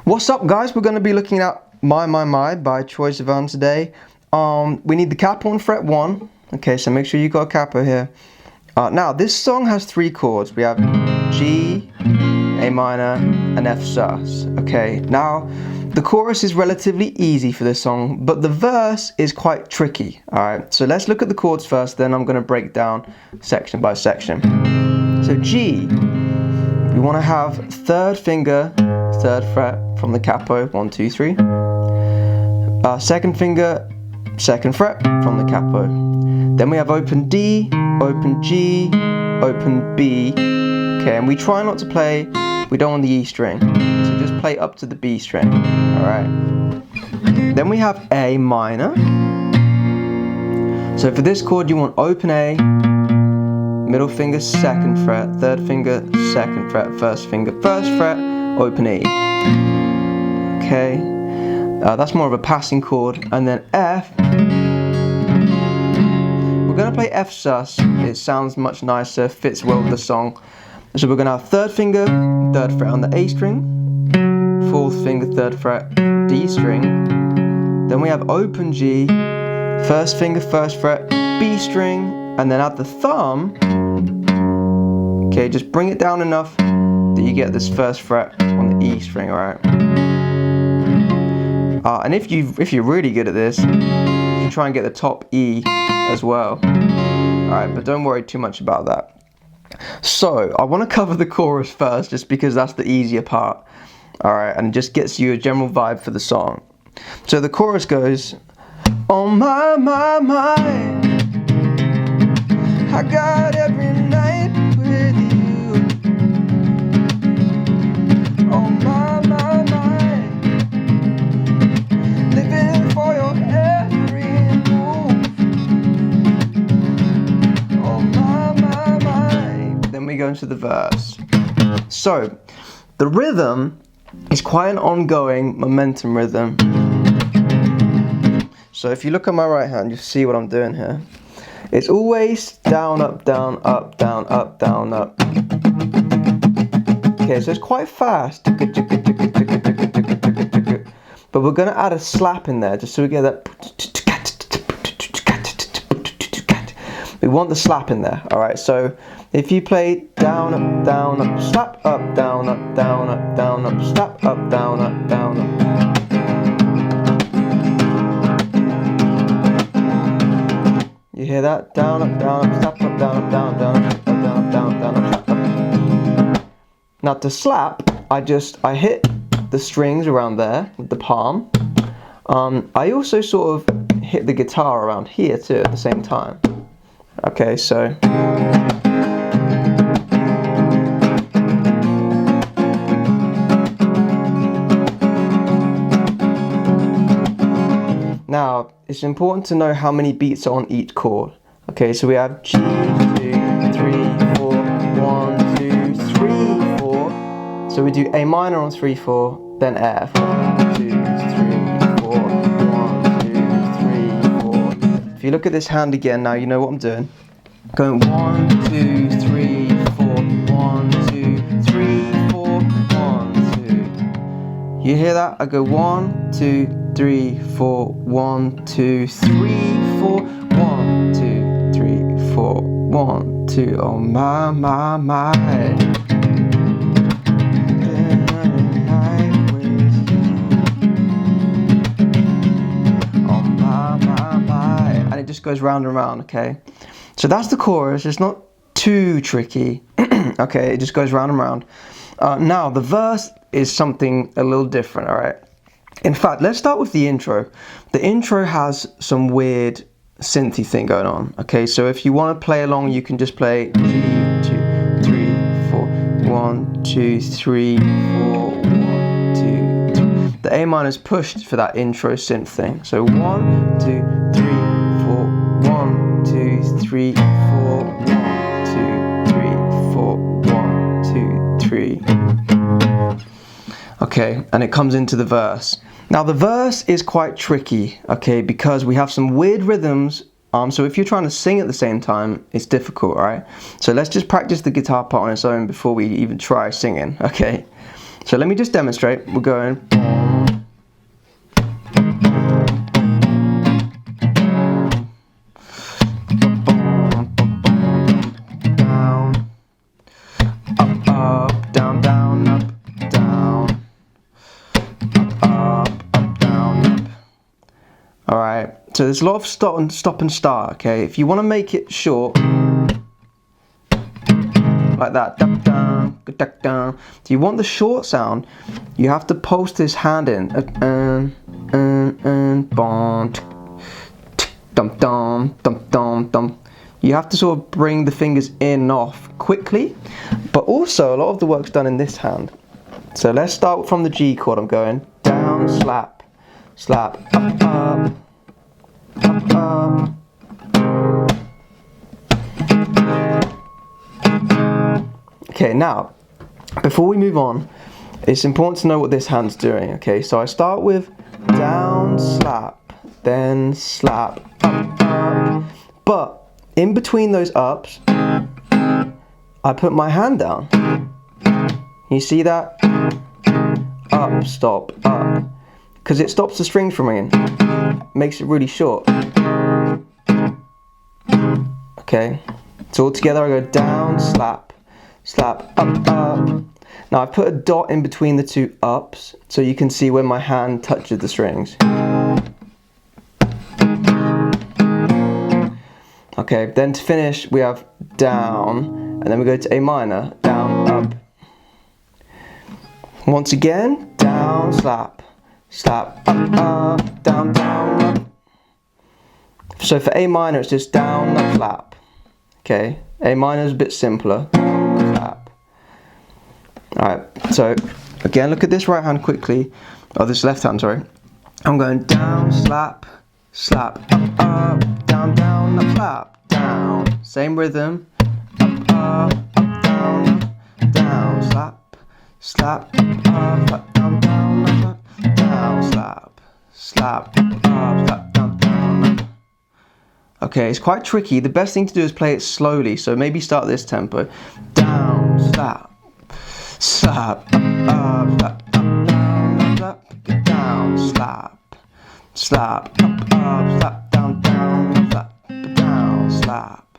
What's up, guys? We're going to be looking at My by Troye Sivan today. We need the capo on fret 1. Okay, so make sure you got a capo here. Now, this song has 3 chords. We have G, A minor, and F sus. Okay, now the chorus is relatively easy for this song, but the verse is quite tricky. Alright, so let's look at the chords first, then I'm going to break down section by section. So G, we want to have 3rd finger, 3rd fret from the capo, 1, 2, 3. 2nd finger, 2nd fret from the capo. Then we have open D, open G, open B. Okay, and we try not to play, we don't want the E string. So just play up to the B string. Alright. Then we have A minor. So for this chord you want open A, middle finger 2nd fret, 3rd finger 2nd fret, 1st finger 1st fret, open E. Okay, that's more of a passing chord. And then F, we're going to play F sus. It sounds much nicer, fits well with the song. So we're going to have 3rd finger, 3rd fret on the A string, 4th finger 3rd fret, D string. Then we have open G, 1st finger 1st fret, B string, and then add the thumb. Okay, just bring it down enough that you get this 1st fret on the E string, alright? And if you're really good at this, you can try and get the top E as well. Alright, but don't worry too much about that. So, I want to cover the chorus first, just because that's the easier part. Alright, and it just gets you a general vibe for the song. So the chorus goes, oh my, I got every night with you. Oh my, living for your every move. Oh my. Then we go into the verse. So, the rhythm is quite an ongoing momentum rhythm. So if you look at my right hand, you'll see what I'm doing here. It's always down, up, down, up, down, up, down, up. Okay, so it's quite fast. But we're going to add a slap in there just so we get that. We want the slap in there, alright? So if you play down, up, slap, up, down, up, down, up, down, up, slap, up, down, up, down, up. You hear that? Down, up, slap, up, down, up, down, down, up, down, up, down, down, up, slap, up. Now to slap, I hit the strings around there with the palm. I also sort of hit the guitar around here too at the same time. Okay, so. Now, it's important to know how many beats are on each chord. Okay, so we have G, 2, 3, 4, 1, 2, 3, 4. So we do A minor on 3, 4, then F. 1, 2, 3, 4, 1, 2, 3, 4. If you look at this hand again now, you know what I'm doing. Going 1, 2, 3, 4, 1, 2, 3, 4, 1, 2. You hear that? I go 1, 2, 3, 4, 1, 2, 3, 4, 1, 2, 3, 4, 1, 2. Oh my. And it just goes round and round, okay? So that's the chorus. It's not too tricky. Okay, it just goes round and round. Now the verse is something a little different, alright? In fact, let's start with the intro. The intro has some weird synthy thing going on. Okay, so if you want to play along, you can just play G, 2, 3, 4, 1, 2, 3, 4, 1, 2, 3. the A minor is pushed for that intro synth thing. So 1, 2, 3, 4, 1, 2, 3, 4, 1, 2, 3, 4, 1, 2, 3. Okay, and it comes into the verse. Now the verse is quite tricky, okay, because we have some weird rhythms. So if you're trying to sing at the same time, it's difficult, right? So let's just practice the guitar part on its own before we even try singing, okay? So let me just demonstrate. We're going down, up, down, down, up, down, up, down, up. All right. So there's a lot of stop and start, okay? If you want to make it short, like that, if you want the short sound, you have to pulse this hand in, you have to sort of bring the fingers in and off quickly, but also a lot of the work's done in this hand. So let's start from the G chord. I'm going down, slap, slap, up, up. Okay, now before we move on, it's important to know what this hand's doing. Okay, so I start with down, slap, then slap, up, but in between those ups I put my hand down. You see that? Up, stop, up, because it stops the strings from ringing, makes it really short. Okay, so all together I go down, slap, slap, up, up. Now I put a dot in between the two ups so you can see where my hand touches the strings. Okay, then to finish we have down, and then we go to A minor, down, up. Once again, down, slap, slap, up, up, down, down, up. So for A minor it's just down, up, slap. Okay, A minor is a bit simpler, down, slap. Alright, so again look at this right hand quickly, this left hand, sorry. I'm going down, slap, slap, up, up, down, down, up, slap, down. Same rhythm, up, down, down, slap, slap, up, slap, down, down, up, down, slap, slap, up, slap, down, down, up. Okay, it's quite tricky. The best thing to do is play it slowly, so maybe start this tempo. Down, slap, slap, up, slap, down, slap, down, slap, slap, up, slap, down, slap, down, slap,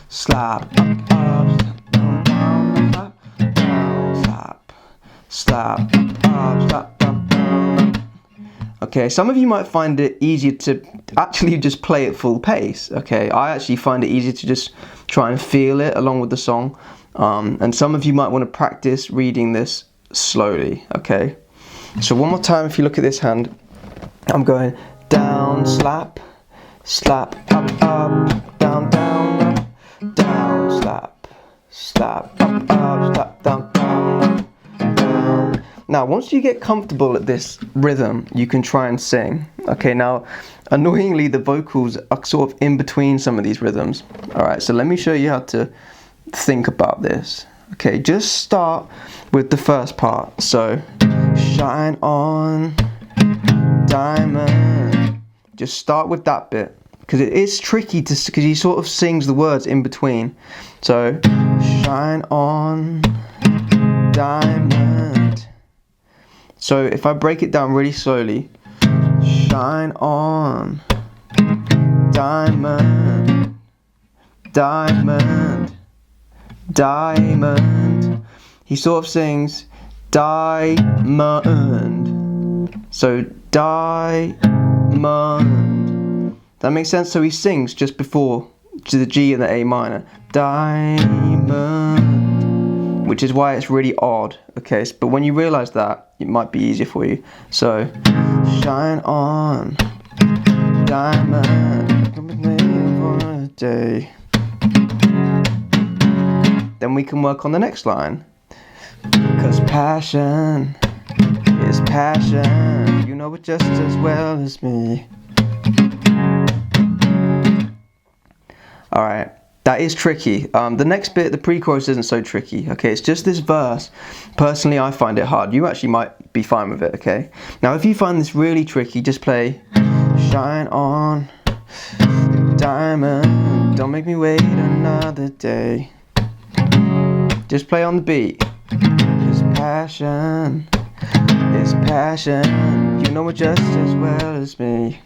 slap, up, slap, down, slap, down, slap, slap, up, slap, down. Okay, some of you might find it easier to actually just play it full pace. Okay, I actually find it easier to just try and feel it along with the song. And some of you might want to practice reading this slowly. Okay, so one more time, if you look at this hand, I'm going down, slap, slap, up, up, down, down, up, down, slap, slap, up, slap, down, down, down. Now, once you get comfortable at this rhythm, you can try and sing. Okay, now, annoyingly, the vocals are sort of in between some of these rhythms. Alright, so let me show you how to think about this. Okay, just start with the first part. So, shine on, diamond. Just start with that bit, because it is tricky to, because he sort of sings the words in between. So, shine on, diamond. So if I break it down really slowly, shine on, diamond, diamond, diamond. He sort of sings diamond. So diamond. That makes sense? So he sings just before to the G and the A minor. Diamond. Which is why it's really odd. Okay, but when you realise that, it might be easier for you. So, shine on, diamond, for a day. Then we can work on the next line. Because passion is passion, you know it just as well as me. Alright, that is tricky. The next bit, the pre-chorus, isn't so tricky, okay? It's just this verse. Personally, I find it hard. You actually might be fine with it, okay? Now, if you find this really tricky, just play shine on, diamond, don't make me wait another day. Just play on the beat. It's passion, you know it just as well as me.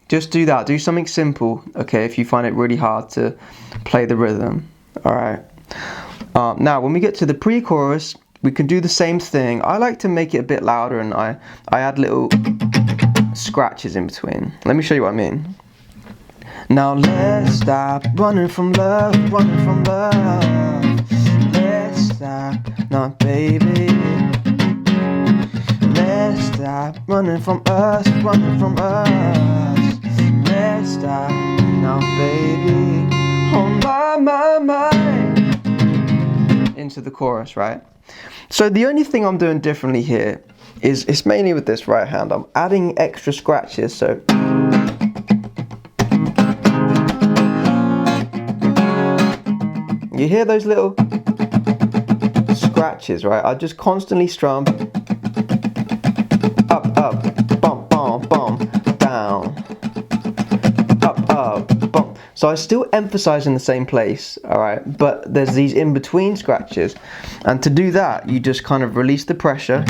Just do that, do something simple, okay, if you find it really hard to play the rhythm, alright. Now, when we get to the pre-chorus, we can do the same thing. I like to make it a bit louder, and I add little scratches in between. Let me show you what I mean. Now let's stop running from love, running from love. Let's stop, now baby. Let's stop running from us, running from us. Let's stop now, baby. On my mind. Into the chorus, right? So the only thing I'm doing differently here is it's mainly with this right hand. I'm adding extra scratches, so you hear those little scratches, right? I just constantly strum up, up, bump, bump, bump, down, up, up, bump. So I still emphasize in the same place, all right? But there's these in-between scratches. And to do that, you just kind of release the pressure,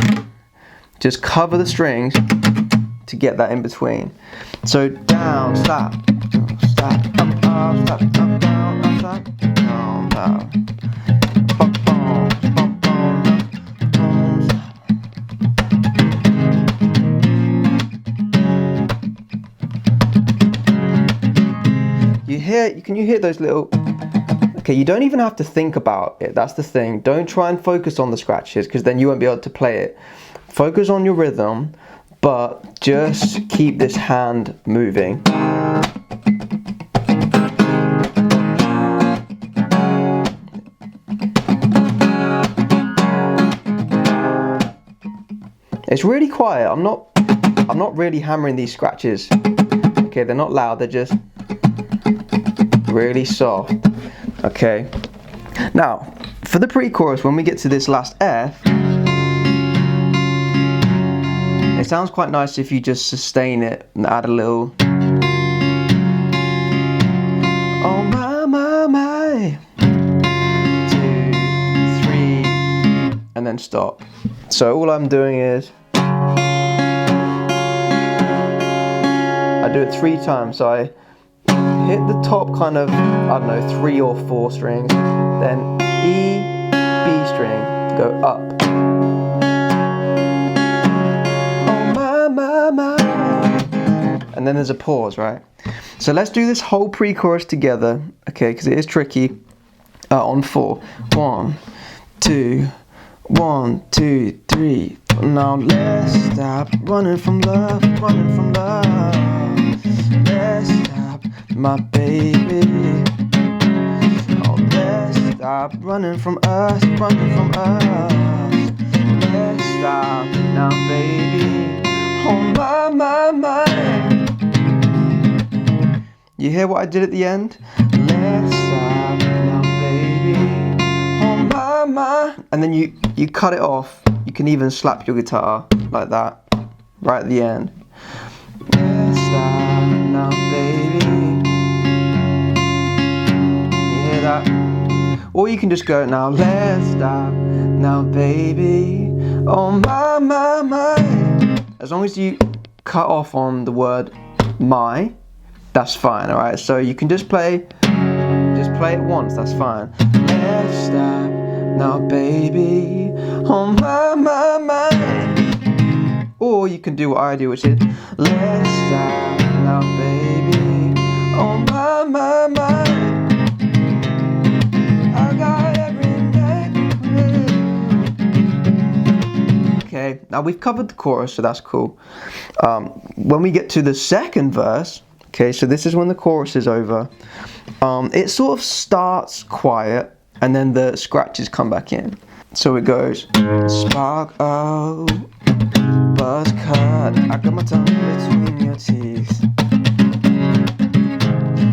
just cover the strings to get that in between. So down, stop, stop, up, up, stop, up, down, up, stop, down, down. Bump, bump, bump, bump, bump, stop. Can you hear those little, okay, you don't even have to think about it, that's the thing. Don't try and focus on the scratches, because then you won't be able to play it. Focus on your rhythm, but just keep this hand moving. It's really quiet. I'm not really hammering these scratches. Okay, they're not loud, they're just really soft. Okay. Now, for the pre-chorus, when we get to this last F, it sounds quite nice if you just sustain it and add a little oh my 2, 3, and then stop. So all I'm doing is I do it 3 times. So I hit the top kind of, I don't know, 3 or 4 strings, then E, B string, go up. Oh my. And then there's a pause, right? So let's do this whole pre-chorus together, okay, because it is tricky, on 4. 1, 2, 1, 2, 3. Now let's stop running from love, running from love. Let's stop, my baby. Oh, let's stop running from us, running from us. Let's stop now, baby. Oh my. You hear what I did at the end? Let's stop now, baby. Oh my. And then you cut it off. You can even slap your guitar like that, right at the end. Let's stop now, baby. You hear that? Or you can just go, now let's stop now, baby. Oh my. As long as you cut off on the word my, that's fine, alright? So you can just play it once, that's fine. Let's stop now, baby. Oh my. Or you can do what I do, which is let's stop now, baby. Oh my. I got every night. Okay, now we've covered the chorus, so that's cool. When we get to the second verse, okay, so this is when the chorus is over. It sort of starts quiet, and then the scratches come back in. So it goes spark, oh, buzz cut, I got my tongue between your teeth.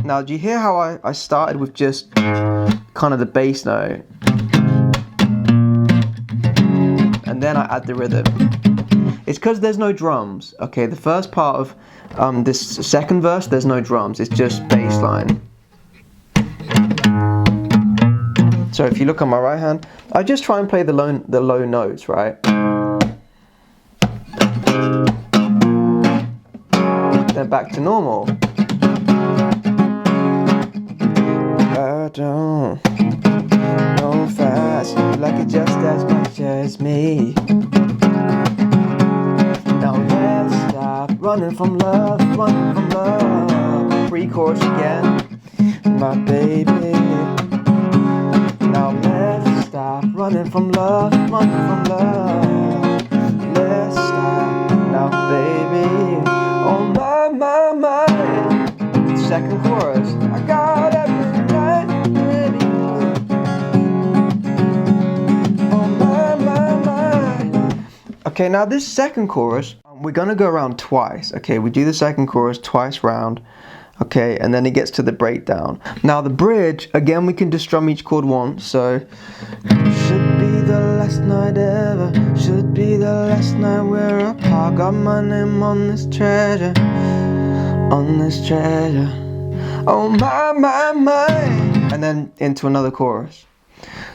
Now do you hear how I started with just kind of the bass note, and then I add the rhythm? It's because there's no drums. Okay, the first part of this second verse, there's no drums, it's just bass line. So if you look on my right hand, I just try and play the low notes, right? Then back to normal. I don't know fast, you like it just as much as me. Now let's stop running from love, Pre-chorus again, my baby. Now let's stop running from love, Let's stop now, baby. Oh my. Second chorus. I got every night ready. Oh my. Okay, now this second chorus, we're gonna go around twice. Okay, we do the second chorus twice round. Okay, and then it gets to the breakdown. Now the bridge, again, we can just strum each chord once. So, should be the last night ever, should be the last night we're apart. Got my name on this treasure, Oh my. And then into another chorus.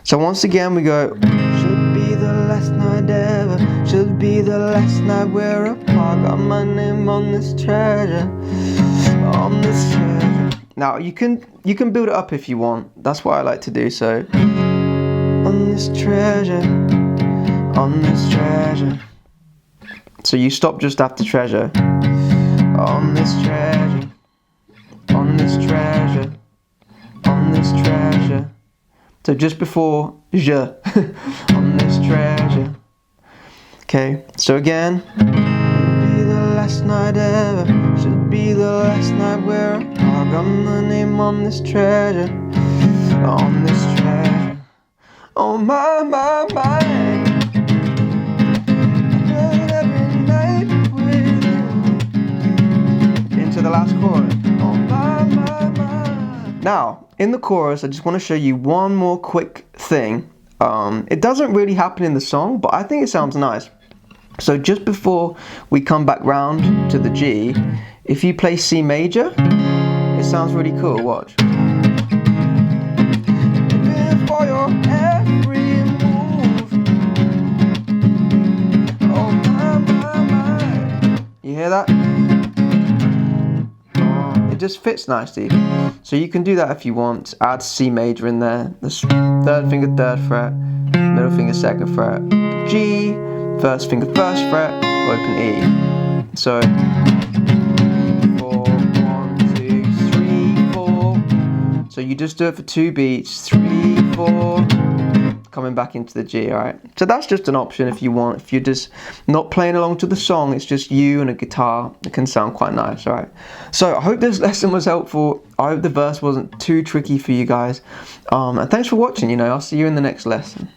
So once again we go, should be the last night ever, should be the last night we're apart. Got my name on this treasure, Now you can build it up if you want. That's what I like to do. So on this treasure. So you stop just after treasure. On this treasure. So just before je. On this treasure. Okay. So again. Last night ever, should be the last night where I got my name on this treasure, Oh my. Every night with you. Into the last chorus. Oh my. Now, in the chorus, I just want to show you one more quick thing. It doesn't really happen in the song, but I think it sounds nice. So just before we come back round to the G, if you play C major, it sounds really cool. Watch. For your every move. Oh my. You hear that? It just fits nicely. So you can do that if you want. Add C major in there. The third finger, 3rd fret. Middle finger, 2nd fret. G. First finger, 1st fret, open E. So 4, 1, 2, 3, 4. So you just do it for 2 beats, 3, 4, coming back into the G, alright? So that's just an option if you want. If you're just not playing along to the song, it's just you and a guitar, it can sound quite nice, alright? So I hope this lesson was helpful. I hope the verse wasn't too tricky for you guys. And thanks for watching, I'll see you in the next lesson.